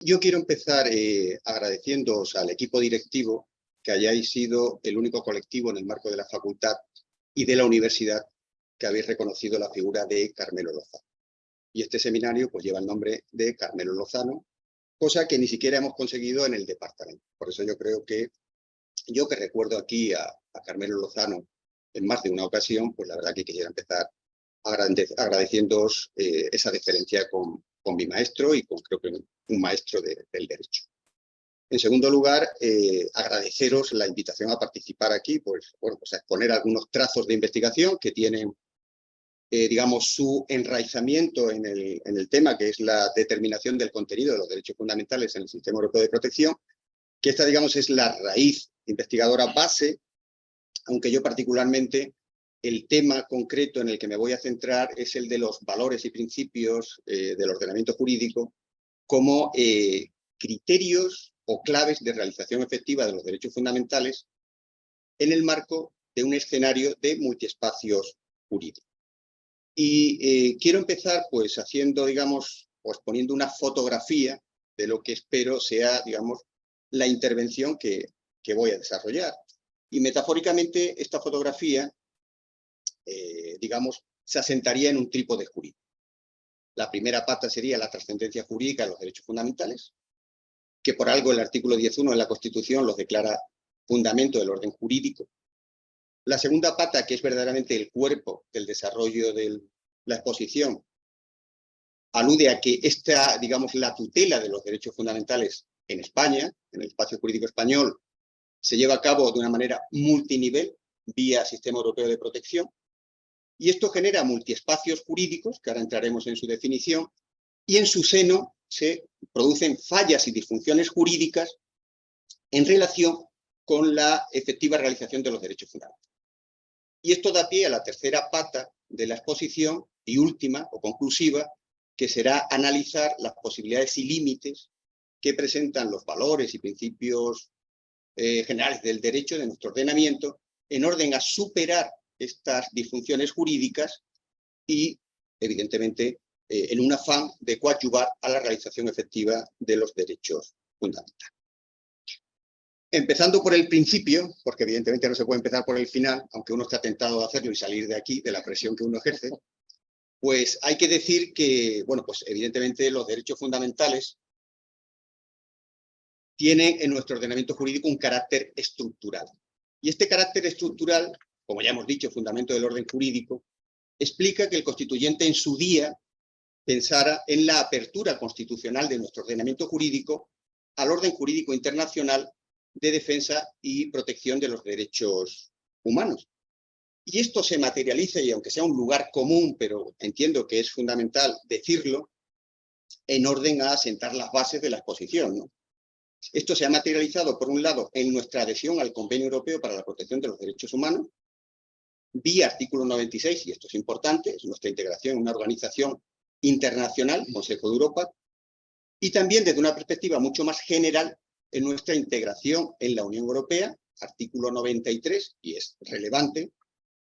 Yo quiero empezar agradeciéndoos al equipo directivo que hayáis sido el único colectivo en el marco de la facultad y de la universidad que habéis reconocido la figura de Carmelo Lozano. Y este seminario pues lleva el nombre de Carmelo Lozano, cosa que ni siquiera hemos conseguido en el departamento. Por eso yo creo que yo que recuerdo aquí a Carmelo Lozano en más de una ocasión, pues la verdad que quisiera empezar agradeciéndoos esa deferencia con mi maestro y con creo que un maestro del derecho. En segundo lugar, agradeceros la invitación a participar aquí, pues, bueno, pues a exponer algunos trazos de investigación que tienen, digamos, su enraizamiento en el tema, que es la determinación del contenido de los derechos fundamentales en el Sistema Europeo de Protección, que esta, digamos, es la raíz investigadora base, aunque yo particularmente el tema concreto en el que me voy a centrar es el de los valores y principios del ordenamiento jurídico como criterios o claves de realización efectiva de los derechos fundamentales en el marco de un escenario de multiespacios jurídicos. Y quiero empezar pues haciendo, digamos, pues poniendo una fotografía de lo que espero sea, digamos, la intervención que voy a desarrollar. Y metafóricamente esta fotografía, digamos, se asentaría en un trípode jurídico. La primera pata sería la trascendencia jurídica de los derechos fundamentales, que por algo el artículo 10.1 de la Constitución los declara fundamento del orden jurídico. La segunda pata, que es verdaderamente el cuerpo del desarrollo de la exposición, alude a que esta, digamos, la tutela de los derechos fundamentales en España, en el espacio jurídico español, se lleva a cabo de una manera multinivel, vía Sistema Europeo de Protección, y esto genera multiespacios jurídicos, que ahora entraremos en su definición, y en su seno se producen fallas y disfunciones jurídicas en relación con la efectiva realización de los derechos fundamentales. Y esto da pie a la tercera pata de la exposición y última o conclusiva, que será analizar las posibilidades y límites que presentan los valores y principios generales del derecho de nuestro ordenamiento en orden a superar estas disfunciones jurídicas y, evidentemente, en un afán de coadyuvar a la realización efectiva de los derechos fundamentales. Empezando por el principio, porque evidentemente no se puede empezar por el final, aunque uno está tentado de hacerlo y salir de aquí, de la presión que uno ejerce, pues hay que decir que, bueno, pues evidentemente los derechos fundamentales tienen en nuestro ordenamiento jurídico un carácter estructural. Y este carácter estructural, como ya hemos dicho, fundamento del orden jurídico, explica que el constituyente en su día pensara en la apertura constitucional de nuestro ordenamiento jurídico al orden jurídico internacional de defensa y protección de los derechos humanos. Y esto se materializa, y aunque sea un lugar común, pero entiendo que es fundamental decirlo, en orden a asentar las bases de la exposición, ¿no? Esto se ha materializado, por un lado, en nuestra adhesión al Convenio Europeo para la Protección de los Derechos Humanos, vía artículo 96, y esto es importante, es nuestra integración en una organización internacional, Consejo de Europa, y también desde una perspectiva mucho más general en nuestra integración en la Unión Europea, artículo 93, y es relevante,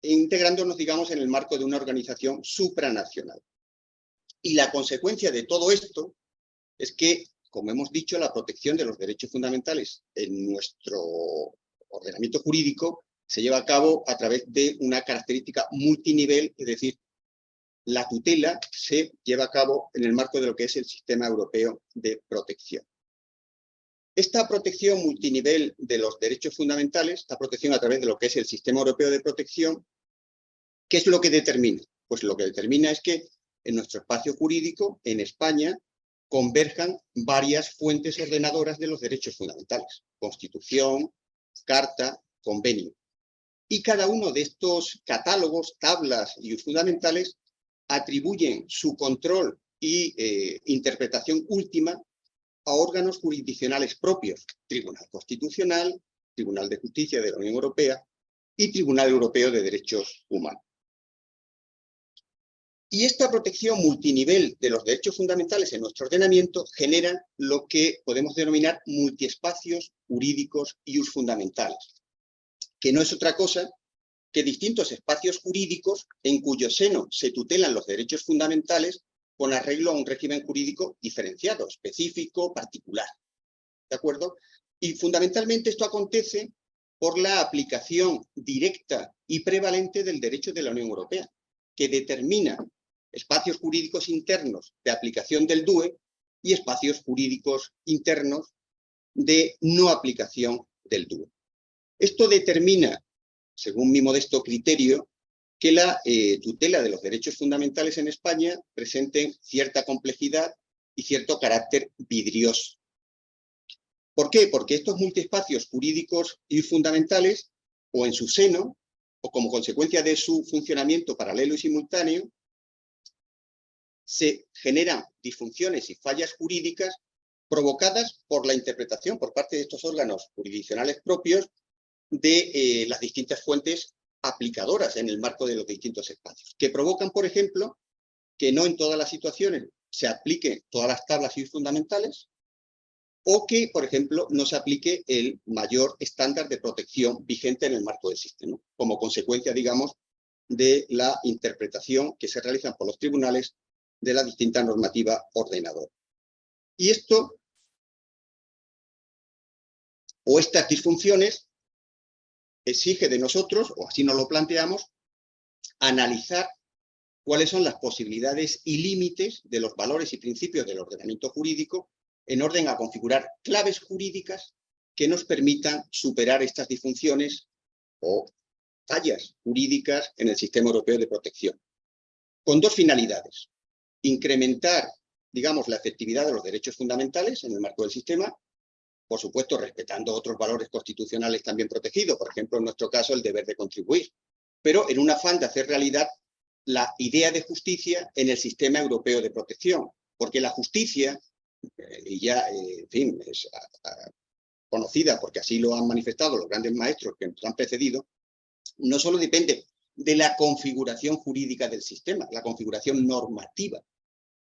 integrándonos, digamos, en el marco de una organización supranacional. Y la consecuencia de todo esto es que, como hemos dicho, la protección de los derechos fundamentales en nuestro ordenamiento jurídico se lleva a cabo a través de una característica multinivel, es decir, la tutela se lleva a cabo en el marco de lo que es el Sistema Europeo de Protección. Esta protección multinivel de los derechos fundamentales, esta protección a través de lo que es el Sistema Europeo de Protección, ¿qué es lo que determina? Pues lo que determina es que en nuestro espacio jurídico, en España, converjan varias fuentes ordenadoras de los derechos fundamentales: Constitución, Carta, Convenio. Y cada uno de estos catálogos, tablas y fundamentales atribuyen su control y interpretación última a órganos jurisdiccionales propios: Tribunal Constitucional, Tribunal de Justicia de la Unión Europea y Tribunal Europeo de Derechos Humanos. Y esta protección multinivel de los derechos fundamentales en nuestro ordenamiento genera lo que podemos denominar multiespacios jurídicos ius fundamentales, que no es otra cosa que distintos espacios jurídicos en cuyo seno se tutelan los derechos fundamentales con arreglo a un régimen jurídico diferenciado, específico, particular. ¿De acuerdo? Y fundamentalmente esto acontece por la aplicación directa y prevalente del derecho de la Unión Europea, que determina espacios jurídicos internos de aplicación del DUE y espacios jurídicos internos de no aplicación del DUE. Esto determina, según mi modesto criterio, que la tutela de los derechos fundamentales en España presente cierta complejidad y cierto carácter vidrioso. ¿Por qué? Porque estos multiespacios jurídicos y fundamentales, o en su seno, o como consecuencia de su funcionamiento paralelo y simultáneo, se generan disfunciones y fallas jurídicas provocadas por la interpretación por parte de estos órganos jurisdiccionales propios de las distintas fuentes aplicadoras en el marco de los distintos espacios, que provocan, por ejemplo, que no en todas las situaciones se apliquen todas las tablas y fundamentales, o que, por ejemplo, no se aplique el mayor estándar de protección vigente en el marco del sistema, como consecuencia, digamos, de la interpretación que se realiza por los tribunales de la distinta normativa ordenadora. Y esto, o estas disfunciones, exige de nosotros, o así nos lo planteamos, analizar cuáles son las posibilidades y límites de los valores y principios del ordenamiento jurídico en orden a configurar claves jurídicas que nos permitan superar estas disfunciones o fallas jurídicas en el sistema europeo de protección, con dos finalidades: incrementar, digamos, la efectividad de los derechos fundamentales en el marco del sistema, por supuesto respetando otros valores constitucionales también protegidos, por ejemplo, en nuestro caso, el deber de contribuir, pero en un afán de hacer realidad la idea de justicia en el sistema europeo de protección, porque la justicia, y ya, en fin, es conocida porque así lo han manifestado los grandes maestros que nos han precedido, no solo depende de la configuración jurídica del sistema, la configuración normativa,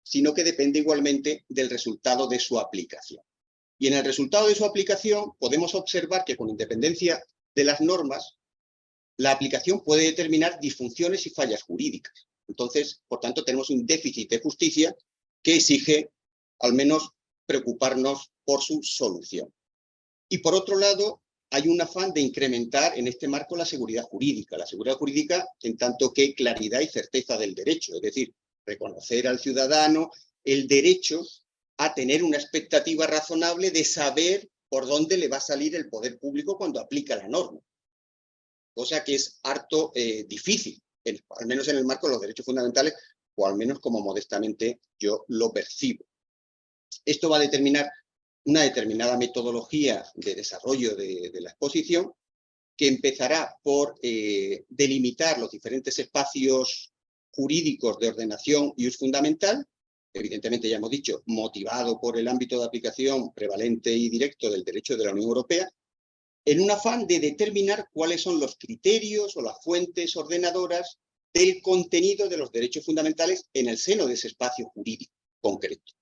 sino que depende igualmente del resultado de su aplicación. Y en el resultado de su aplicación podemos observar que, con independencia de las normas, la aplicación puede determinar disfunciones y fallas jurídicas. Entonces, por tanto, tenemos un déficit de justicia que exige, al menos, preocuparnos por su solución. Y por otro lado, hay un afán de incrementar en este marco la seguridad jurídica en tanto que claridad y certeza del derecho, es decir, reconocer al ciudadano el derecho a tener una expectativa razonable de saber por dónde le va a salir el poder público cuando aplica la norma. Cosa que es harto difícil, al menos en el marco de los derechos fundamentales, o al menos como modestamente yo lo percibo. Esto va a determinar una determinada metodología de desarrollo de la exposición, que empezará por delimitar los diferentes espacios jurídicos de ordenación y uso fundamental, evidentemente ya hemos dicho, motivado por el ámbito de aplicación prevalente y directo del derecho de la Unión Europea, en un afán de determinar cuáles son los criterios o las fuentes ordenadoras del contenido de los derechos fundamentales en el seno de ese espacio jurídico concreto.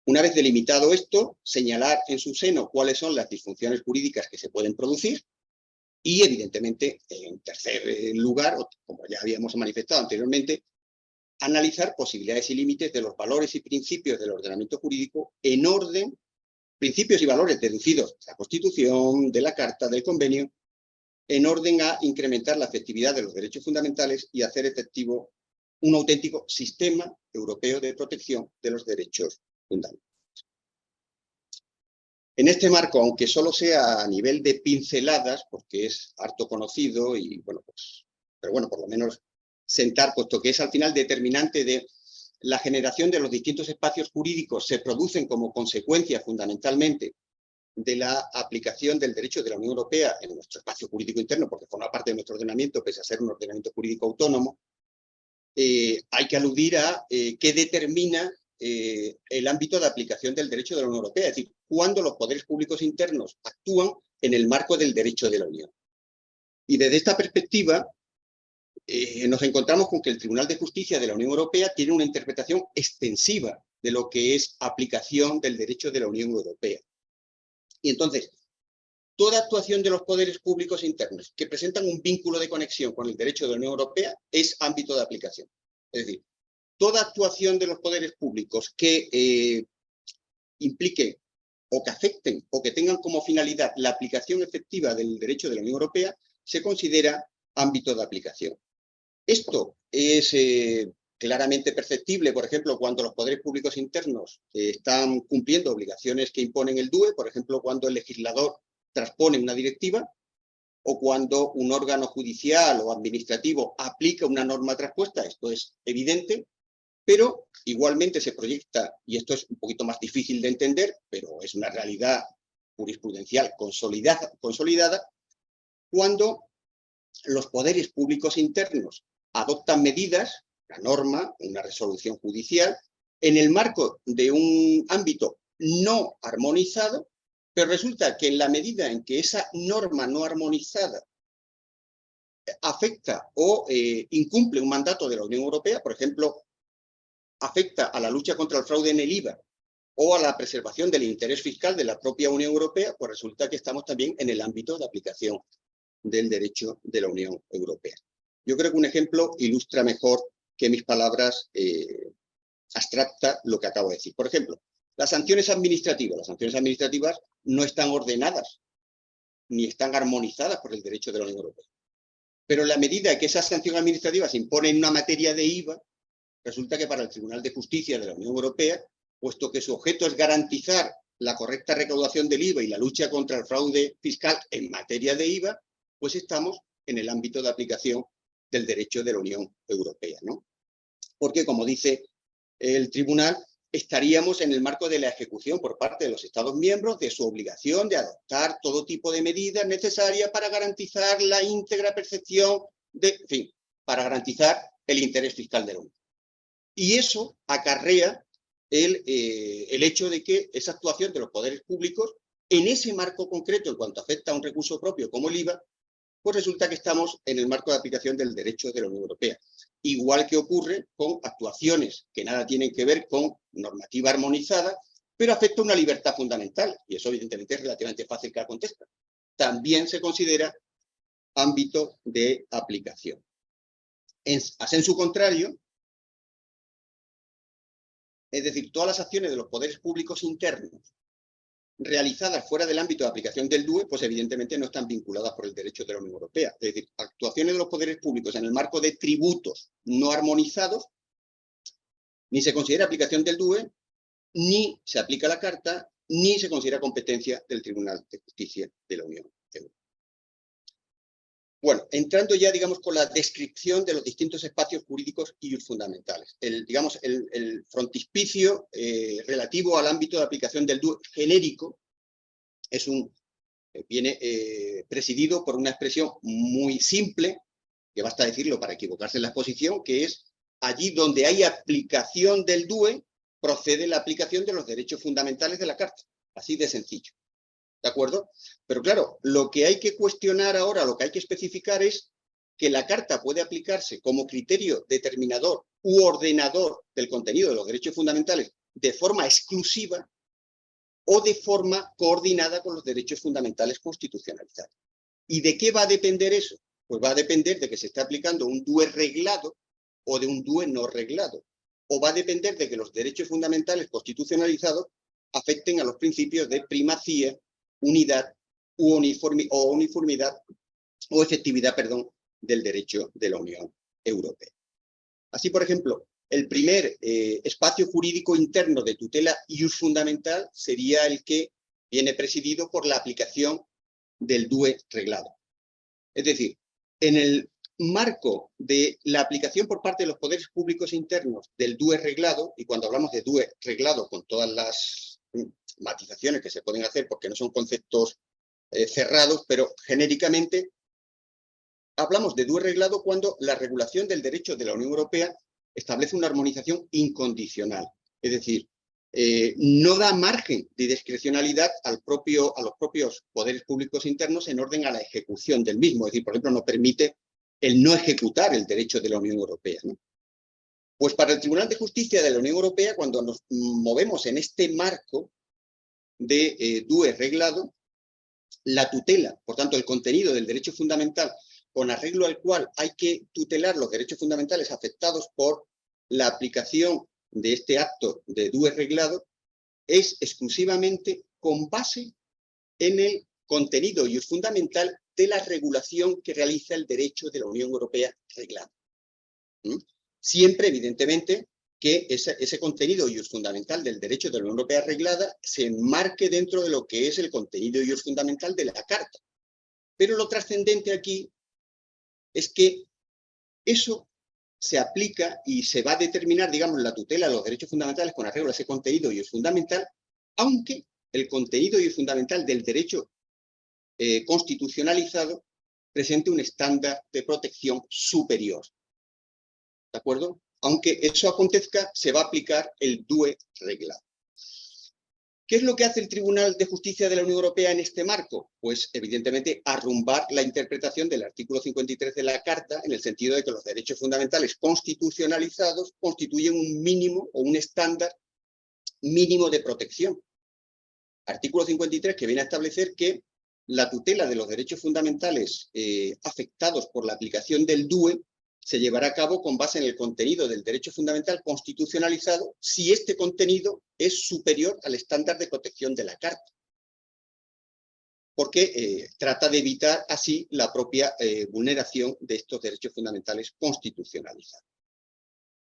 Una vez delimitado esto, señalar en su seno cuáles son las disfunciones jurídicas que se pueden producir y, evidentemente, en tercer lugar, como ya habíamos manifestado anteriormente, analizar posibilidades y límites de los valores y principios del ordenamiento jurídico en orden, principios y valores deducidos de la Constitución, de la Carta, del Convenio, en orden a incrementar la efectividad de los derechos fundamentales y hacer efectivo un auténtico sistema europeo de protección de los derechos fundamentales. En este marco, aunque solo sea a nivel de pinceladas, porque es harto conocido y, bueno, pues, pero bueno, por lo menos sentar, puesto que es al final determinante de la generación de los distintos espacios jurídicos, se producen como consecuencia fundamentalmente de la aplicación del derecho de la Unión Europea en nuestro espacio jurídico interno, porque forma parte de nuestro ordenamiento, pese a ser un ordenamiento jurídico autónomo. Hay que aludir a qué determina el ámbito de aplicación del derecho de la Unión Europea, es decir, cuándo los poderes públicos internos actúan en el marco del derecho de la Unión. Y desde esta perspectiva, nos encontramos con que el Tribunal de Justicia de la Unión Europea tiene una interpretación extensiva de lo que es aplicación del derecho de la Unión Europea. Y entonces, toda actuación de los poderes públicos internos que presentan un vínculo de conexión con el derecho de la Unión Europea es ámbito de aplicación. Es decir, toda actuación de los poderes públicos que implique o que afecten o que tengan como finalidad la aplicación efectiva del derecho de la Unión Europea se considera ámbito de aplicación. Esto es claramente perceptible, por ejemplo, cuando los poderes públicos internos están cumpliendo obligaciones que imponen el DUE, por ejemplo, cuando el legislador transpone una directiva, o cuando un órgano judicial o administrativo aplica una norma traspuesta. Esto es evidente, pero igualmente se proyecta, y esto es un poquito más difícil de entender, pero es una realidad jurisprudencial consolidada, cuando los poderes públicos internos adoptan medidas, una norma, una resolución judicial, en el marco de un ámbito no armonizado, pero resulta que en la medida en que esa norma no armonizada afecta o incumple un mandato de la Unión Europea, por ejemplo, afecta a la lucha contra el fraude en el IVA o a la preservación del interés fiscal de la propia Unión Europea, pues resulta que estamos también en el ámbito de aplicación del derecho de la Unión Europea. Yo creo que un ejemplo ilustra mejor que mis palabras abstracta lo que acabo de decir. Por ejemplo, las sanciones administrativas. Las sanciones administrativas no están ordenadas ni están armonizadas por el derecho de la Unión Europea. Pero en la medida que esas sanciones administrativas se imponen en una materia de IVA, resulta que para el Tribunal de Justicia de la Unión Europea, puesto que su objeto es garantizar la correcta recaudación del IVA y la lucha contra el fraude fiscal en materia de IVA, pues estamos en el ámbito de aplicación del derecho de la Unión Europea, ¿no? Porque, como dice el tribunal, estaríamos en el marco de la ejecución por parte de los Estados miembros de su obligación de adoptar todo tipo de medidas necesarias para garantizar la íntegra percepción en fin, para garantizar el interés fiscal de la Unión. Y eso acarrea el hecho de que esa actuación de los poderes públicos, en ese marco concreto, en cuanto afecta a un recurso propio como el IVA, pues resulta que estamos en el marco de aplicación del derecho de la Unión Europea. Igual que ocurre con actuaciones que nada tienen que ver con normativa armonizada, pero afecta a una libertad fundamental, y eso evidentemente es relativamente fácil que la conteste. También se considera ámbito de aplicación. A sensu contrario, es decir, todas las acciones de los poderes públicos internos realizadas fuera del ámbito de aplicación del DUE, pues evidentemente no están vinculadas por el derecho de la Unión Europea. Es decir, actuaciones de los poderes públicos en el marco de tributos no armonizados, ni se considera aplicación del DUE, ni se aplica la Carta, ni se considera competencia del Tribunal de Justicia de la Unión Europea. Bueno, entrando ya, digamos, con la descripción de los distintos espacios jurídicos y fundamentales. Digamos, el frontispicio relativo al ámbito de aplicación del DUE genérico es viene presidido por una expresión muy simple, que basta decirlo para equivocarse en la exposición, que es allí donde hay aplicación del DUE, procede la aplicación de los derechos fundamentales de la Carta. Así de sencillo. ¿De acuerdo? Pero claro, lo que hay que cuestionar ahora, lo que hay que especificar es que la Carta puede aplicarse como criterio determinador u ordenador del contenido de los derechos fundamentales de forma exclusiva o de forma coordinada con los derechos fundamentales constitucionalizados. ¿Y de qué va a depender eso? Pues va a depender de que se esté aplicando un DUE reglado o de un DUE no reglado. O va a depender de que los derechos fundamentales constitucionalizados afecten a los principios de primacía, unidad o uniformidad o efectividad, perdón, del derecho de la Unión Europea. Así, por ejemplo, el primer espacio jurídico interno de tutela iusfundamental sería el que viene presidido por la aplicación del DUE reglado. Es decir, en el marco de la aplicación por parte de los poderes públicos internos del DUE reglado, y cuando hablamos de DUE reglado con todas las matizaciones que se pueden hacer porque no son conceptos cerrados, pero genéricamente hablamos de DUE reglado cuando la regulación del derecho de la Unión Europea establece una armonización incondicional. Es decir, no da margen de discrecionalidad a los propios poderes públicos internos en orden a la ejecución del mismo. Es decir, por ejemplo, no permite el no ejecutar el derecho de la Unión Europea, ¿no? Pues para el Tribunal de Justicia de la Unión Europea, cuando nos movemos en este marco de DUE reglado, la tutela, por tanto, el contenido del derecho fundamental con arreglo al cual hay que tutelar los derechos fundamentales afectados por la aplicación de este acto de due reglado es exclusivamente con base en el contenido fundamental de la regulación que realiza el derecho de la Unión Europea reglado. Siempre, evidentemente, que ese contenido fundamental del derecho de la Unión Europea reglada se enmarque dentro de lo que es el contenido fundamental de la Carta. Pero lo trascendente aquí es que eso se aplica y se va a determinar, digamos, la tutela de los derechos fundamentales con arreglo a ese contenido fundamental, aunque el contenido fundamental del derecho constitucionalizado presente un estándar de protección superior. ¿De acuerdo? Aunque eso acontezca, se va a aplicar el due reglado. ¿Qué es lo que hace el Tribunal de Justicia de la Unión Europea en este marco? Pues, evidentemente, arrumbar la interpretación del artículo 53 de la Carta, en el sentido de que los derechos fundamentales constitucionalizados constituyen un mínimo o un estándar mínimo de protección. Artículo 53, que viene a establecer que la tutela de los derechos fundamentales afectados por la aplicación del DUE se llevará a cabo con base en el contenido del derecho fundamental constitucionalizado si este contenido es superior al estándar de protección de la Carta. Porque trata de evitar así la propia vulneración de estos derechos fundamentales constitucionalizados.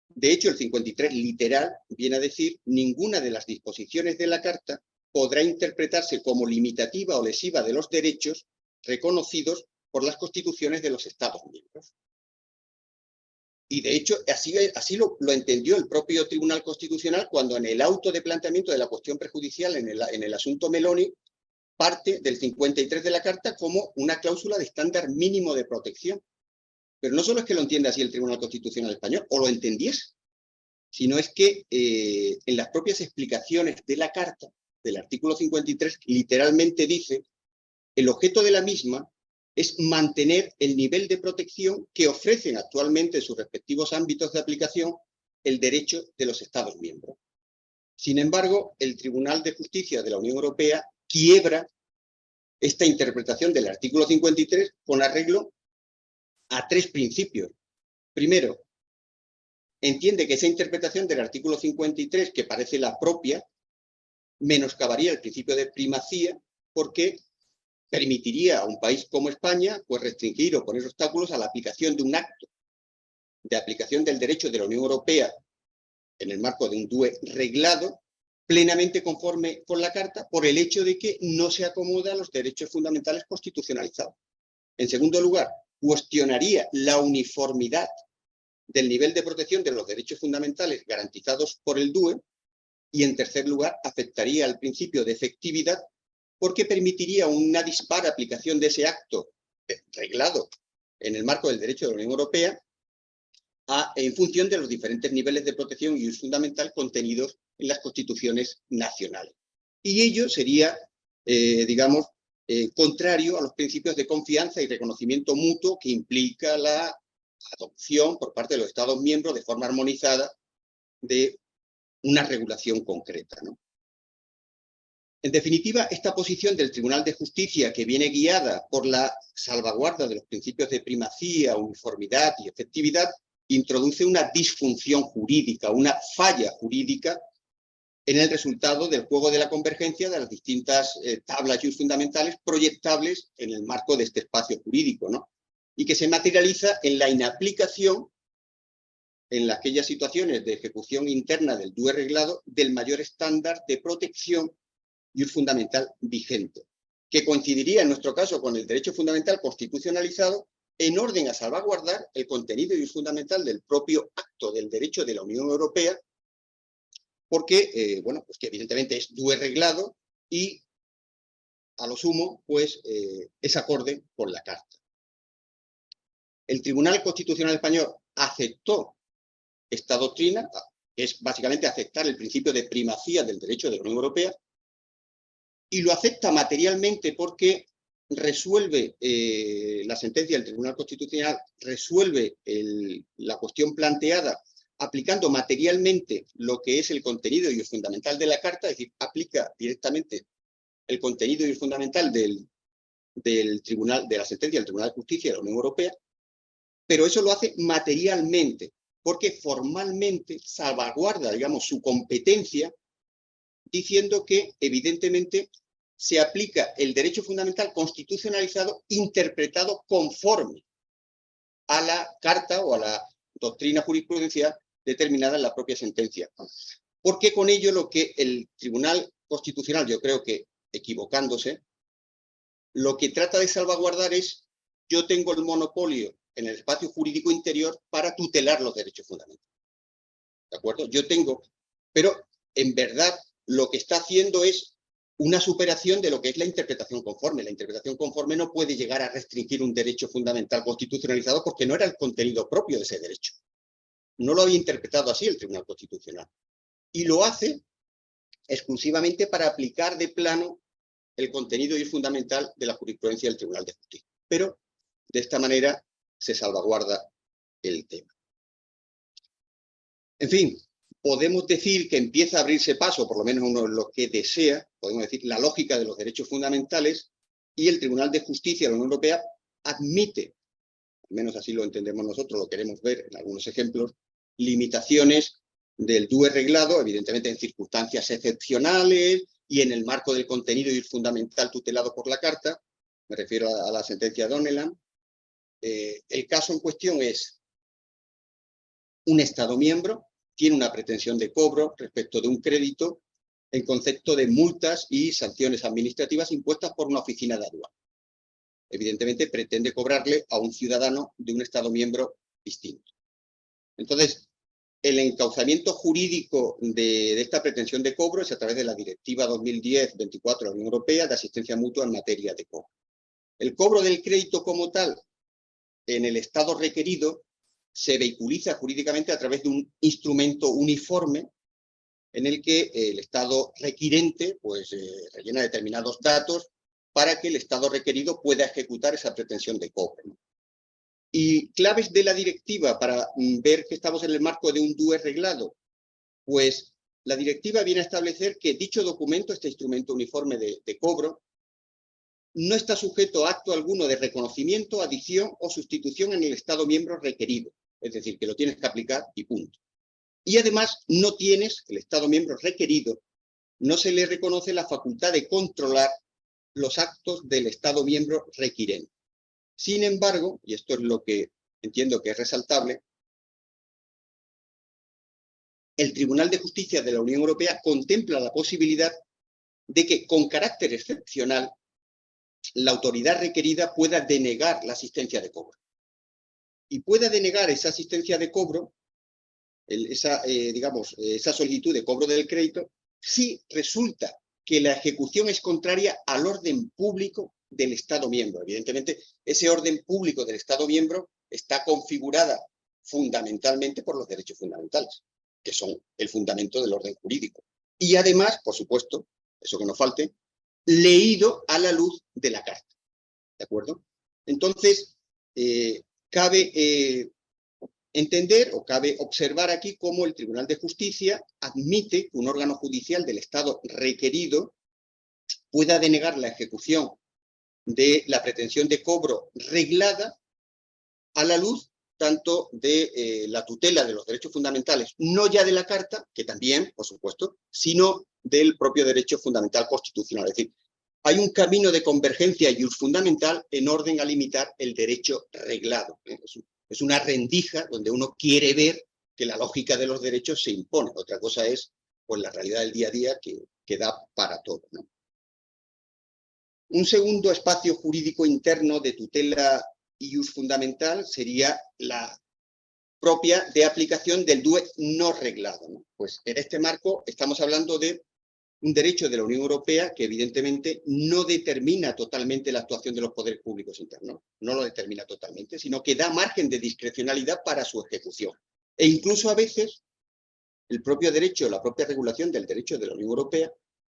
De hecho, el 53 literal viene a decir: ninguna de las disposiciones de la Carta podrá interpretarse como limitativa o lesiva de los derechos reconocidos por las constituciones de los Estados miembros. Y de hecho, así lo entendió el propio Tribunal Constitucional cuando en el auto de planteamiento de la cuestión prejudicial en el asunto Meloni parte del 53 de la Carta como una cláusula de estándar mínimo de protección. Pero no solo es que lo entienda así el Tribunal Constitucional español, o lo entendiese, sino es que en las propias explicaciones de la Carta, del artículo 53, literalmente dice: el objeto de la misma es mantener el nivel de protección que ofrecen actualmente en sus respectivos ámbitos de aplicación el derecho de los Estados miembros. Sin embargo, el Tribunal de Justicia de la Unión Europea quiebra esta interpretación del artículo 53 con arreglo a tres principios. Primero, entiende que esa interpretación del artículo 53, que parece la propia, menoscabaría el principio de primacía, porque permitiría a un país como España pues restringir o poner obstáculos a la aplicación de un acto de aplicación del derecho de la Unión Europea en el marco de un DUE reglado, plenamente conforme con la Carta, por el hecho de que no se acomoda a los derechos fundamentales constitucionalizados. En segundo lugar, cuestionaría la uniformidad del nivel de protección de los derechos fundamentales garantizados por el DUE, y en tercer lugar, afectaría al principio de efectividad, porque permitiría una dispar aplicación de ese acto reglado en el marco del derecho de la Unión Europea en función de los diferentes niveles de protección y fundamental contenidos en las constituciones nacionales. Y ello sería, digamos, contrario a los principios de confianza y reconocimiento mutuo que implica la adopción por parte de los Estados miembros de forma armonizada de una regulación concreta, ¿no? En definitiva, esta posición del Tribunal de Justicia, que viene guiada por la salvaguarda de los principios de primacía, uniformidad y efectividad, introduce una disfunción jurídica, una falla jurídica en el resultado del juego de la convergencia de las distintas tablas fundamentales proyectables en el marco de este espacio jurídico, ¿no? Y que se materializa en la inaplicación en aquellas situaciones de ejecución interna del DUE reglado del mayor estándar de protección fundamental vigente, que coincidiría en nuestro caso con el derecho fundamental constitucionalizado en orden a salvaguardar el contenido fundamental del propio acto del derecho de la Unión Europea, porque, bueno, pues que evidentemente es DUE reglado y, a lo sumo, pues es acorde con la Carta. El Tribunal Constitucional Español aceptó esta doctrina, que es básicamente aceptar el principio de primacía del derecho de la Unión Europea, y lo acepta materialmente porque resuelve la sentencia del Tribunal Constitucional, resuelve la cuestión planteada aplicando materialmente lo que es el contenido y el fundamental de la Carta, es decir, aplica directamente el contenido y el fundamental de la sentencia del Tribunal de Justicia de la Unión Europea, pero eso lo hace materialmente, porque formalmente salvaguarda, digamos, su competencia, diciendo que, evidentemente, se aplica el derecho fundamental constitucionalizado interpretado conforme a la carta o a la doctrina jurisprudencial determinada en la propia sentencia. Porque con ello lo que el Tribunal Constitucional, yo creo que equivocándose, lo que trata de salvaguardar es: yo tengo el monopolio en el espacio jurídico interior para tutelar los derechos fundamentales. ¿De acuerdo? Yo tengo, pero en verdad lo que está haciendo es una superación de lo que es la interpretación conforme. La interpretación conforme no puede llegar a restringir un derecho fundamental constitucionalizado porque no era el contenido propio de ese derecho. No lo había interpretado así el Tribunal Constitucional. Y lo hace exclusivamente para aplicar de plano el contenido y el fundamental de la jurisprudencia del Tribunal de Justicia. Pero de esta manera se salvaguarda el tema. En fin, podemos decir que empieza a abrirse paso, por lo menos uno lo que desea, podemos decir, la lógica de los derechos fundamentales, y el Tribunal de Justicia de la Unión Europea admite, al menos así lo entendemos nosotros, lo queremos ver en algunos ejemplos, limitaciones del due reglado, evidentemente en circunstancias excepcionales y en el marco del contenido y el fundamental tutelado por la Carta. Me refiero a la sentencia Donnellan. El caso en cuestión es: un Estado miembro tiene una pretensión de cobro respecto de un crédito en concepto de multas y sanciones administrativas impuestas por una oficina de aduana. Evidentemente pretende cobrarle a un ciudadano de un Estado miembro distinto. Entonces, el encauzamiento jurídico de esta pretensión de cobro es a través de la Directiva 2010-24 de la Unión Europea de asistencia mutua en materia de cobro. El cobro del crédito como tal en el Estado requerido se vehiculiza jurídicamente a través de un instrumento uniforme en el que el Estado requirente pues, rellena determinados datos para que el Estado requerido pueda ejecutar esa pretensión de cobro. Y claves de la directiva para ver que estamos en el marco de un due reglado. Pues la directiva viene a establecer que dicho documento, este instrumento uniforme de cobro, no está sujeto a acto alguno de reconocimiento, adición o sustitución en el Estado miembro requerido. Es decir, que lo tienes que aplicar y punto. Y además no tienes, el Estado miembro requerido, no se le reconoce la facultad de controlar los actos del Estado miembro requirente. Sin embargo, y esto es lo que entiendo que es resaltable, el Tribunal de Justicia de la Unión Europea contempla la posibilidad de que, con carácter excepcional, la autoridad requerida pueda denegar la asistencia de cobro. Y pueda denegar esa asistencia de cobro, esa solicitud de cobro del crédito, si resulta que la ejecución es contraria al orden público del Estado miembro. Evidentemente, ese orden público del Estado miembro está configurada fundamentalmente por los derechos fundamentales, que son el fundamento del orden jurídico. Y además, por supuesto, eso que no falte, leído a la luz de la Carta. ¿De acuerdo? Entonces, cabe entender o cabe observar aquí cómo el Tribunal de Justicia admite que un órgano judicial del Estado requerido pueda denegar la ejecución de la pretensión de cobro reglada a la luz tanto de la tutela de los derechos fundamentales, no ya de la Carta, que también, por supuesto, sino del propio derecho fundamental constitucional. Es decir, hay un camino de convergencia fundamental en orden a limitar el derecho reglado. Es una rendija donde uno quiere ver que la lógica de los derechos se impone. Otra cosa es pues, la realidad del día a día que da para todo, ¿no? Un segundo espacio jurídico interno de tutela ius fundamental sería la propia de aplicación del due no reglado, ¿no? Pues en este marco estamos hablando de un derecho de la Unión Europea que evidentemente no determina totalmente la actuación de los poderes públicos internos, no lo determina totalmente, sino que da margen de discrecionalidad para su ejecución. E incluso a veces el propio derecho, la propia regulación del derecho de la Unión Europea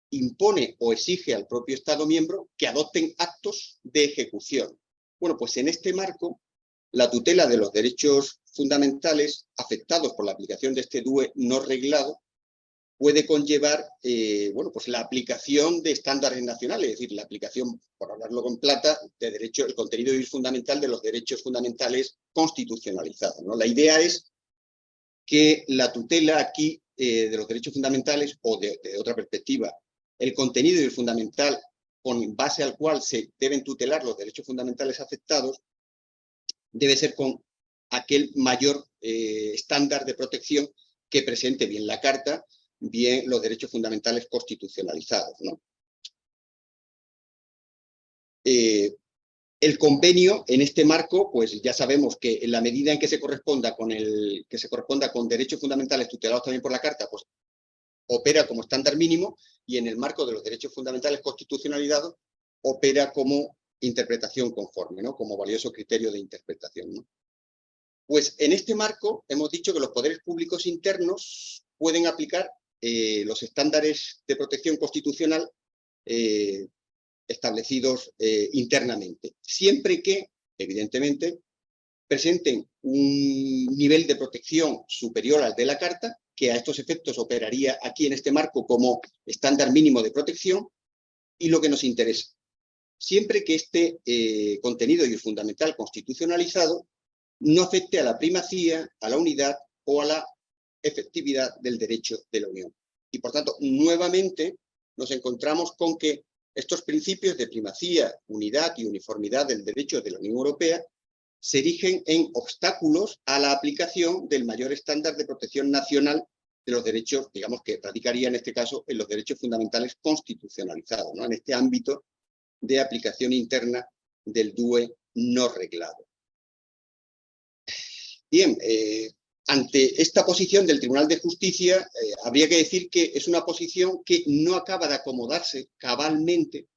impone o exige al propio Estado miembro que adopten actos de ejecución. Bueno, pues en este marco, la tutela de los derechos fundamentales afectados por la aplicación de este due no reglado puede conllevar pues la aplicación de estándares nacionales, es decir, la aplicación, por hablarlo con plata, de derecho, el contenido fundamental de los derechos fundamentales constitucionalizados, ¿no? La idea es que la tutela aquí de los derechos fundamentales, o de otra perspectiva, el contenido y el fundamental con base al cual se deben tutelar los derechos fundamentales afectados, debe ser con aquel mayor estándar de protección que presente bien la Carta, bien los derechos fundamentales constitucionalizados, ¿no? El convenio, en este marco, pues ya sabemos que en la medida en que se corresponda con derechos fundamentales tutelados también por la Carta, pues opera como estándar mínimo, y en el marco de los derechos fundamentales constitucionalizados opera como interpretación conforme, ¿no? Como valioso criterio de interpretación, ¿no? Pues en este marco hemos dicho que los poderes públicos internos pueden aplicar los estándares de protección constitucional establecidos internamente, siempre que, evidentemente, presenten un nivel de protección superior al de la Carta, que a estos efectos operaría aquí en este marco como estándar mínimo de protección, y lo que nos interesa, siempre que este contenido y fundamental constitucionalizado no afecte a la primacía, a la unidad o a la efectividad del derecho de la Unión. Y, por tanto, nuevamente nos encontramos con que estos principios de primacía, unidad y uniformidad del derecho de la Unión Europea se erigen en obstáculos a la aplicación del mayor estándar de protección nacional de los derechos, digamos, que radicaría en este caso en los derechos fundamentales constitucionalizados, ¿no? En este ámbito de aplicación interna del DUE no reglado. Bien, ante esta posición del Tribunal de Justicia, habría que decir que es una posición que no acaba de acomodarse cabalmente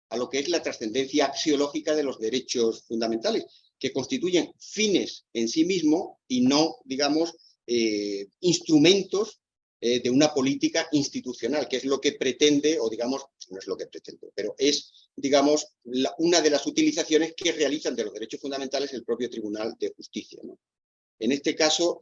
a lo que es la trascendencia axiológica de los derechos fundamentales, que constituyen fines en sí mismos y no, digamos, instrumentos de una política institucional, que es lo que pretende, o digamos, no es lo que pretende, pero es, digamos, una de las utilizaciones que realizan de los derechos fundamentales el propio Tribunal de Justicia, ¿no? En este caso,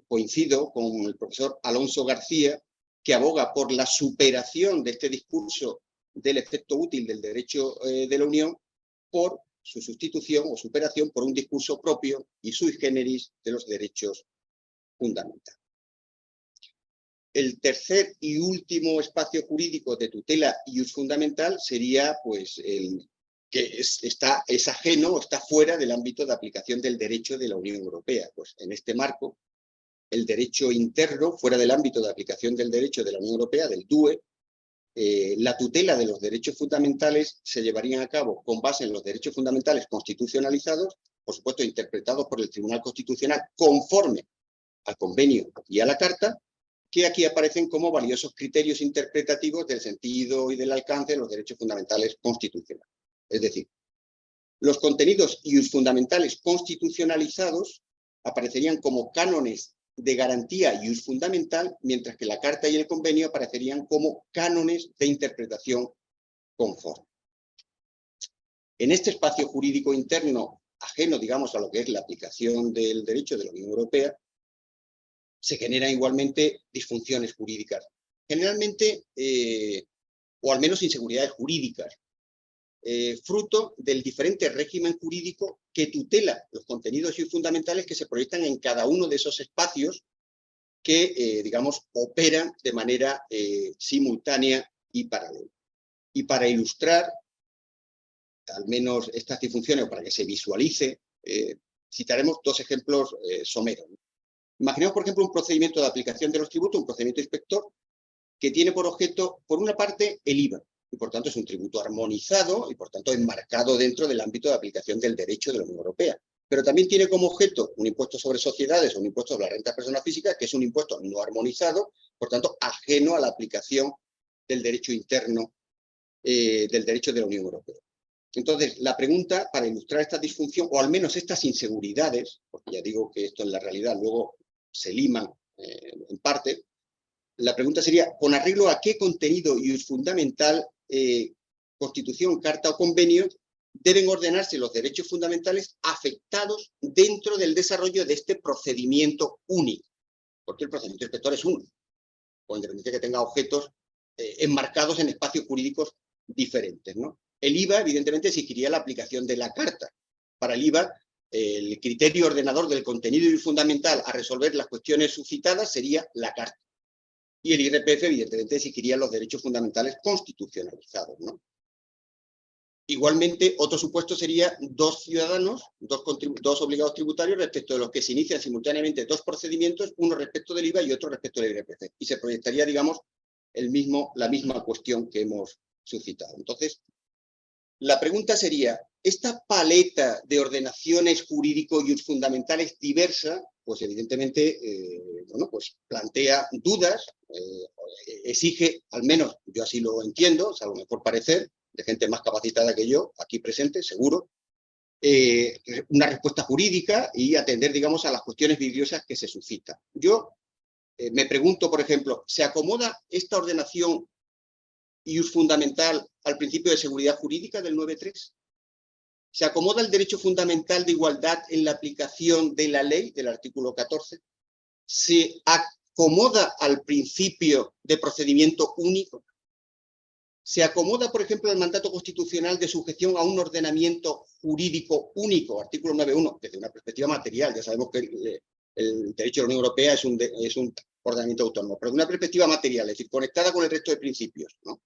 coincido con el profesor Alonso García, que aboga por la superación de este discurso del efecto útil del derecho de la Unión por su sustitución o superación por un discurso propio y sui generis de los derechos fundamentales. El tercer y último espacio jurídico de tutela iusfundamental sería, pues, el que es ajeno o está fuera del ámbito de aplicación del derecho de la Unión Europea. Pues en este marco, el derecho interno, fuera del ámbito de aplicación del derecho de la Unión Europea, del DUE, la tutela de los derechos fundamentales se llevarían a cabo con base en los derechos fundamentales constitucionalizados, por supuesto interpretados por el Tribunal Constitucional conforme al convenio y a la Carta, que aquí aparecen como valiosos criterios interpretativos del sentido y del alcance de los derechos fundamentales constitucionales. Es decir, los contenidos iusfundamentales constitucionalizados aparecerían como cánones de garantía iusfundamental, mientras que la Carta y el Convenio aparecerían como cánones de interpretación conforme. En este espacio jurídico interno, ajeno, digamos, a lo que es la aplicación del derecho de la Unión Europea, se generan igualmente disfunciones jurídicas, generalmente, o al menos inseguridades jurídicas, fruto del diferente régimen jurídico que tutela los contenidos fundamentales que se proyectan en cada uno de esos espacios que, digamos, operan de manera simultánea y paralela. Y para ilustrar, al menos estas disfunciones, o para que se visualice, citaremos dos ejemplos someros. Imaginemos, por ejemplo, un procedimiento de aplicación de los tributos, un procedimiento inspector, que tiene por objeto, por una parte, el IVA, y por tanto es un tributo armonizado y por tanto enmarcado dentro del ámbito de aplicación del derecho de la Unión Europea. Pero también tiene como objeto un impuesto sobre sociedades o un impuesto sobre la renta de personas físicas, que es un impuesto no armonizado, por tanto ajeno a la aplicación del derecho interno del derecho de la Unión Europea. Entonces, la pregunta, para ilustrar esta disfunción, o al menos estas inseguridades, porque ya digo que esto en la realidad luego se liman en parte, la pregunta sería, ¿con arreglo a qué contenido iusfundamental, Constitución, Carta o Convenio, deben ordenarse los derechos fundamentales afectados dentro del desarrollo de este procedimiento único? Porque el procedimiento inspector es único, con independencia que tenga objetos enmarcados en espacios jurídicos diferentes, ¿no? El IVA, evidentemente, exigiría la aplicación de la Carta. Para el IVA, el criterio ordenador del contenido y fundamental a resolver las cuestiones suscitadas sería la Carta. Y el IRPF, evidentemente, exigiría los derechos fundamentales constitucionalizados, ¿no? Igualmente, otro supuesto sería dos ciudadanos, dos obligados tributarios respecto de los que se inician simultáneamente dos procedimientos, uno respecto del IVA y otro respecto del IRPF. Y se proyectaría, digamos, la misma cuestión que hemos suscitado. Entonces, la pregunta sería, ¿esta paleta de ordenaciones jurídico-fundamentales diversa? Pues evidentemente, bueno, pues plantea dudas, exige, al menos yo así lo entiendo, o sea, a lo mejor parecer, de gente más capacitada que yo, aquí presente, seguro, una respuesta jurídica y atender, digamos, a las cuestiones vidriosas que se suscitan. Yo me pregunto, por ejemplo, ¿se acomoda esta ordenación fundamental al principio de seguridad jurídica del 9.3? ¿Se acomoda el derecho fundamental de igualdad en la aplicación de la ley del artículo 14? ¿Se acomoda al principio de procedimiento único? ¿Se acomoda, por ejemplo, el mandato constitucional de sujeción a un ordenamiento jurídico único, artículo 9.1, desde una perspectiva material? Ya sabemos que el derecho de la Unión Europea es un ordenamiento autónomo, pero de una perspectiva material, es decir, conectada con el resto de principios, ¿no?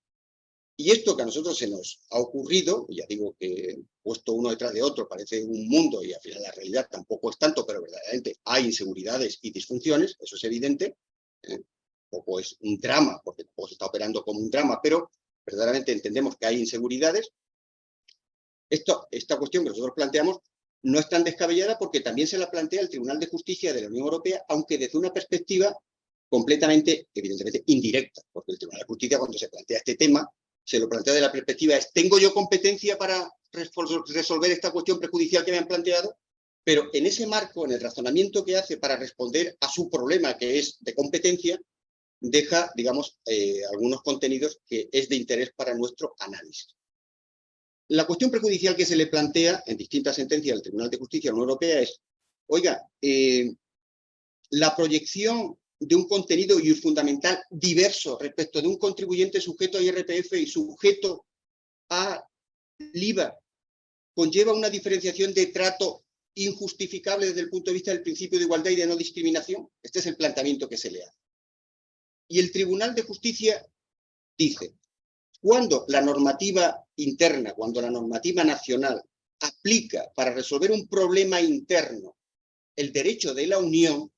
Y esto que a nosotros se nos ha ocurrido, ya digo que puesto uno detrás de otro parece un mundo y al final la realidad tampoco es tanto, pero verdaderamente hay inseguridades y disfunciones, eso es evidente, tampoco es un drama, porque tampoco se está operando como un drama, pero verdaderamente entendemos que hay inseguridades. Esta cuestión que nosotros planteamos no es tan descabellada porque también se la plantea el Tribunal de Justicia de la Unión Europea, aunque desde una perspectiva completamente, evidentemente, indirecta, porque el Tribunal de Justicia, cuando se plantea este tema, se lo plantea de la perspectiva es, ¿tengo yo competencia para resolver esta cuestión prejudicial que me han planteado? Pero en ese marco, en el razonamiento que hace para responder a su problema, que es de competencia, deja, digamos, algunos contenidos que es de interés para nuestro análisis. La cuestión prejudicial que se le plantea en distintas sentencias del Tribunal de Justicia de la Unión Europea es, oiga, la proyección de un contenido fundamental diverso respecto de un contribuyente sujeto a IRPF y sujeto al IVA conlleva una diferenciación de trato injustificable desde el punto de vista del principio de igualdad y de no discriminación. Este es el planteamiento que se le hace. Y el Tribunal de Justicia dice, cuando la normativa interna, cuando la normativa nacional aplica para resolver un problema interno el derecho de la Unión,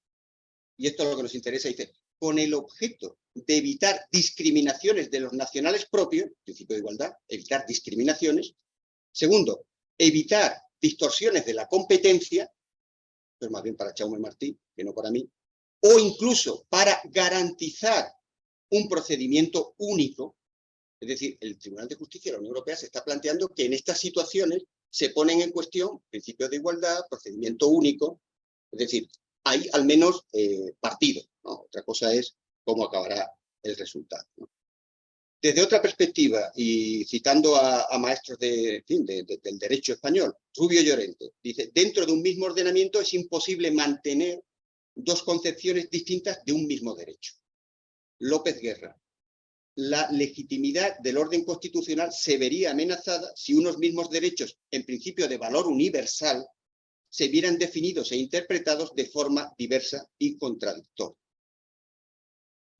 y esto es lo que nos interesa, dice, con el objeto de evitar discriminaciones de los nacionales propios, principio de igualdad, evitar discriminaciones. Segundo, evitar distorsiones de la competencia, pero más bien para Jaume Martí, que no para mí, o incluso para garantizar un procedimiento único. Es decir, el Tribunal de Justicia de la Unión Europea se está planteando que en estas situaciones se ponen en cuestión principios de igualdad, procedimiento único, es decir, hay al menos partido, ¿no? Otra cosa es cómo acabará el resultado, ¿no? Desde otra perspectiva, y citando a maestros del derecho español, Rubio Llorente, dice, dentro de un mismo ordenamiento es imposible mantener dos concepciones distintas de un mismo derecho. López Guerra, la legitimidad del orden constitucional se vería amenazada si unos mismos derechos, en principio de valor universal, se vieran definidos e interpretados de forma diversa y contradictoria.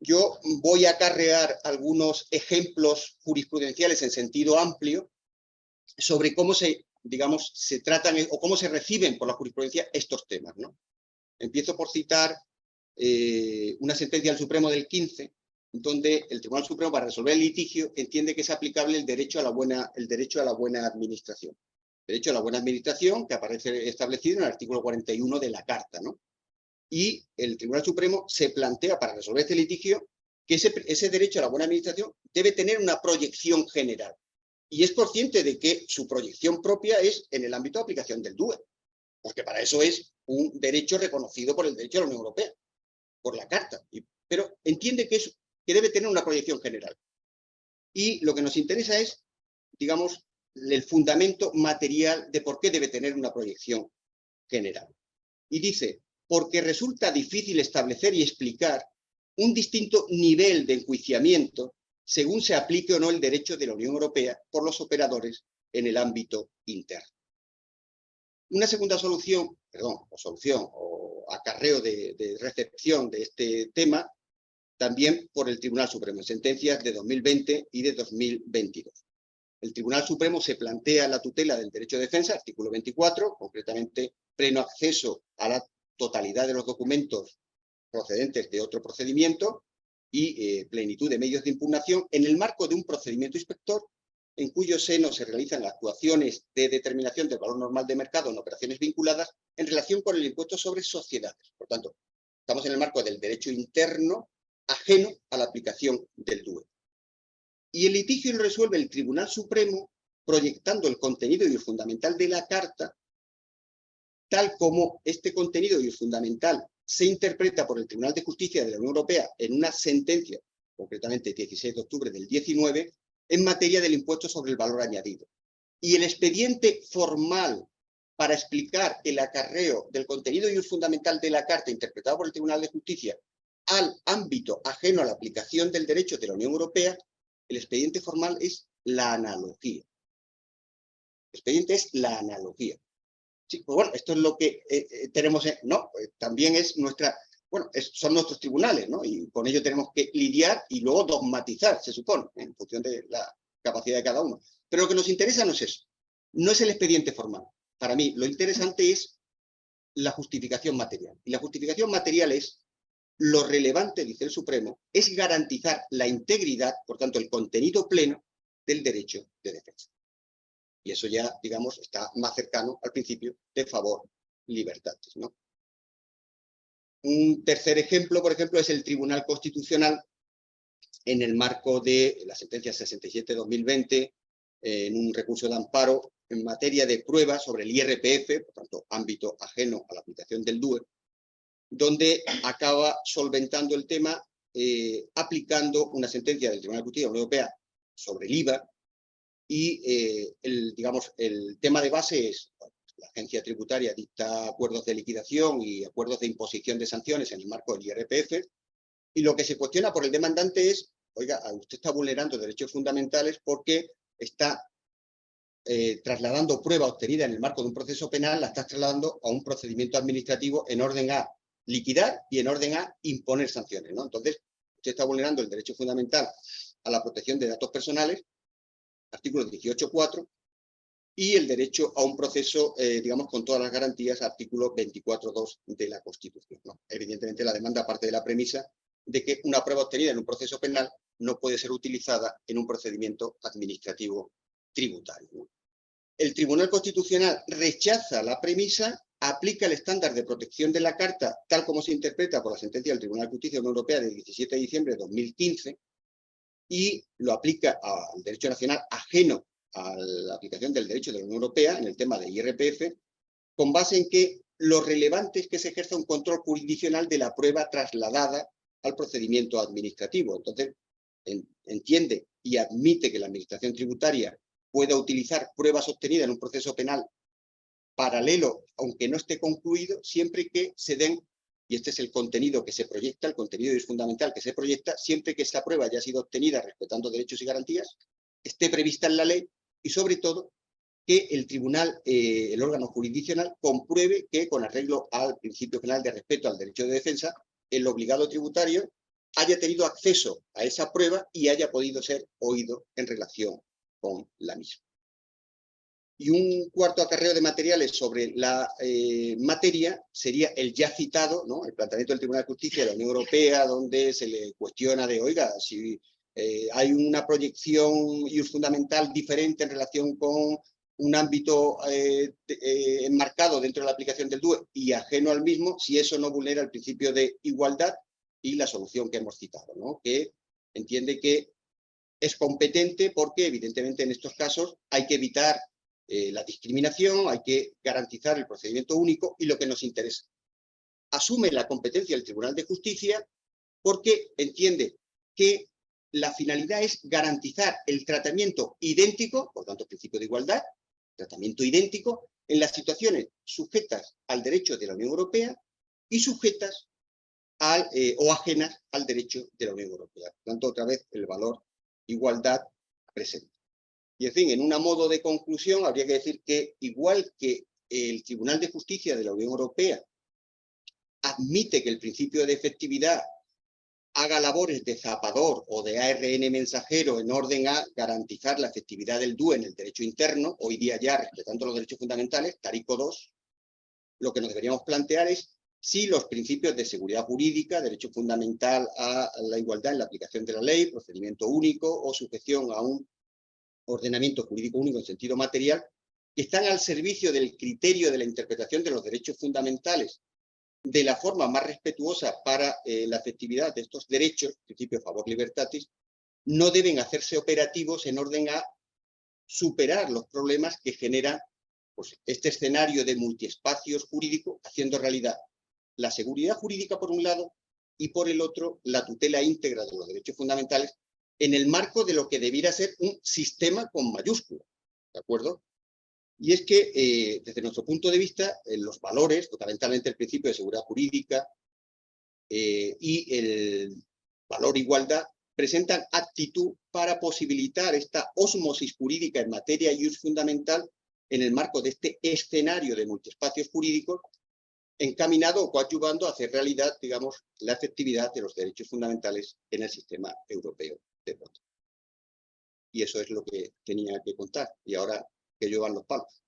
Yo voy a acarrear algunos ejemplos jurisprudenciales en sentido amplio sobre cómo se tratan o cómo se reciben por la jurisprudencia estos temas, ¿no? Empiezo por citar una sentencia del Supremo del 15, donde el Tribunal Supremo, para resolver el litigio, entiende que es aplicable el derecho a la buena administración. Derecho a la buena administración que aparece establecido en el artículo 41 de la Carta, ¿no? Y el Tribunal Supremo se plantea para resolver este litigio que ese derecho a la buena administración debe tener una proyección general. Y es consciente de que su proyección propia es en el ámbito de aplicación del DUE, porque para eso es un derecho reconocido por el derecho de la Unión Europea, por la Carta. Pero entiende que debe tener una proyección general. Y lo que nos interesa es, digamos, el fundamento material de por qué debe tener una proyección general. Y dice, porque resulta difícil establecer y explicar un distinto nivel de enjuiciamiento según se aplique o no el derecho de la Unión Europea por los operadores en el ámbito interno. Una segunda solución, o acarreo de recepción de este tema, también por el Tribunal Supremo, en sentencias de 2020 y de 2022. El Tribunal Supremo se plantea la tutela del derecho de defensa, artículo 24, concretamente pleno acceso a la totalidad de los documentos procedentes de otro procedimiento y plenitud de medios de impugnación en el marco de un procedimiento inspector en cuyo seno se realizan actuaciones de determinación del valor normal de mercado en operaciones vinculadas en relación con el impuesto sobre sociedades. Por tanto, estamos en el marco del derecho interno ajeno a la aplicación del DUE. Y el litigio lo resuelve el Tribunal Supremo proyectando el contenido y el fundamental de la Carta, tal como este contenido y el fundamental se interpreta por el Tribunal de Justicia de la Unión Europea en una sentencia, concretamente 16 de octubre del 19, en materia del impuesto sobre el valor añadido. Y el expediente formal para explicar el acarreo del contenido y el fundamental de la Carta interpretado por el Tribunal de Justicia al ámbito ajeno a la aplicación del derecho de la Unión Europea, el expediente formal es la analogía. El expediente es la analogía. Sí, pues bueno, esto es lo que tenemos, también es nuestra, son nuestros tribunales, ¿no? Y con ello tenemos que lidiar y luego dogmatizar, se supone, en función de la capacidad de cada uno. Pero lo que nos interesa no es eso, no es el expediente formal. Para mí, lo interesante es la justificación material. Y la justificación material es, lo relevante, dice el Supremo, es garantizar la integridad, por tanto, el contenido pleno del derecho de defensa. Y eso ya, digamos, está más cercano al principio de favor libertatis, ¿no? Un tercer ejemplo, por ejemplo, es el Tribunal Constitucional en el marco de la sentencia 67-2020, en un recurso de amparo en materia de pruebas sobre el IRPF, por tanto, ámbito ajeno a la aplicación del DUE, donde acaba solventando el tema aplicando una sentencia del Tribunal de Justicia de la Unión Europea sobre el IVA, y el tema de base es, la agencia tributaria dicta acuerdos de liquidación y acuerdos de imposición de sanciones en el marco del IRPF, y lo que se cuestiona por el demandante es, oiga, usted está vulnerando derechos fundamentales porque está trasladando prueba obtenida en el marco de un proceso penal, la está trasladando a un procedimiento administrativo en orden a liquidar y en orden a imponer sanciones, ¿no? Entonces, usted está vulnerando el derecho fundamental a la protección de datos personales, artículo 18.4, y el derecho a un proceso, con todas las garantías, artículo 24.2 de la Constitución, ¿no? Evidentemente, la demanda parte de la premisa de que una prueba obtenida en un proceso penal no puede ser utilizada en un procedimiento administrativo tributario, ¿no? El Tribunal Constitucional rechaza la premisa, aplica el estándar de protección de la Carta, tal como se interpreta por la sentencia del Tribunal de Justicia de la Unión Europea del 17 de diciembre de 2015, y lo aplica al derecho nacional ajeno a la aplicación del derecho de la Unión Europea en el tema de IRPF, con base en que lo relevante es que se ejerza un control jurisdiccional de la prueba trasladada al procedimiento administrativo. Entonces, entiende y admite que la Administración tributaria pueda utilizar pruebas obtenidas en un proceso penal paralelo, aunque no esté concluido, siempre que se den, y este es el contenido que se proyecta, el contenido es fundamental que se proyecta, siempre que esa prueba haya sido obtenida respetando derechos y garantías, esté prevista en la ley, y sobre todo que el tribunal, el órgano jurisdiccional, compruebe que con arreglo al principio general de respeto al derecho de defensa, el obligado tributario haya tenido acceso a esa prueba y haya podido ser oído en relación con la misma. Y un cuarto acarreo de materiales sobre la materia sería el ya citado, ¿no?, el planteamiento del Tribunal de Justicia de la Unión Europea, donde se le cuestiona de, oiga, si hay una proyección y un fundamental diferente en relación con un ámbito enmarcado dentro de la aplicación del DUE y ajeno al mismo, si eso no vulnera el principio de igualdad, y la solución que hemos citado, ¿no?, que entiende que es competente porque, evidentemente, en estos casos hay que evitar la discriminación, hay que garantizar el procedimiento único, y lo que nos interesa. Asume la competencia del Tribunal de Justicia porque entiende que la finalidad es garantizar el tratamiento idéntico, por tanto, principio de igualdad, tratamiento idéntico, en las situaciones sujetas al derecho de la Unión Europea y sujetas o ajenas al derecho de la Unión Europea. Por tanto, otra vez, el valor igualdad presente. Y, en fin, en un modo de conclusión, habría que decir que, igual que el Tribunal de Justicia de la Unión Europea admite que el principio de efectividad haga labores de zapador o de ARN mensajero en orden a garantizar la efectividad del DUE en el derecho interno, hoy día ya respetando los derechos fundamentales, Tarico II, lo que nos deberíamos plantear es si los principios de seguridad jurídica, derecho fundamental a la igualdad en la aplicación de la ley, procedimiento único o sujeción a un ordenamiento jurídico único en sentido material, que están al servicio del criterio de la interpretación de los derechos fundamentales de la forma más respetuosa para la efectividad de estos derechos, principio favor libertatis, no deben hacerse operativos en orden a superar los problemas que genera pues, este escenario de multiespacios jurídicos, haciendo realidad la seguridad jurídica por un lado y por el otro la tutela íntegra de los derechos fundamentales en el marco de lo que debiera ser un sistema con mayúsculas, ¿de acuerdo? Y es que, desde nuestro punto de vista, los valores, fundamentalmente el principio de seguridad jurídica y el valor igualdad, presentan actitud para posibilitar esta ósmosis jurídica en materia fundamental en el marco de este escenario de multiespacios jurídicos encaminado o coadyuvando a hacer realidad, digamos, la efectividad de los derechos fundamentales en el sistema europeo de voto. Y eso es lo que tenía que contar. Y ahora que lluevan los palos.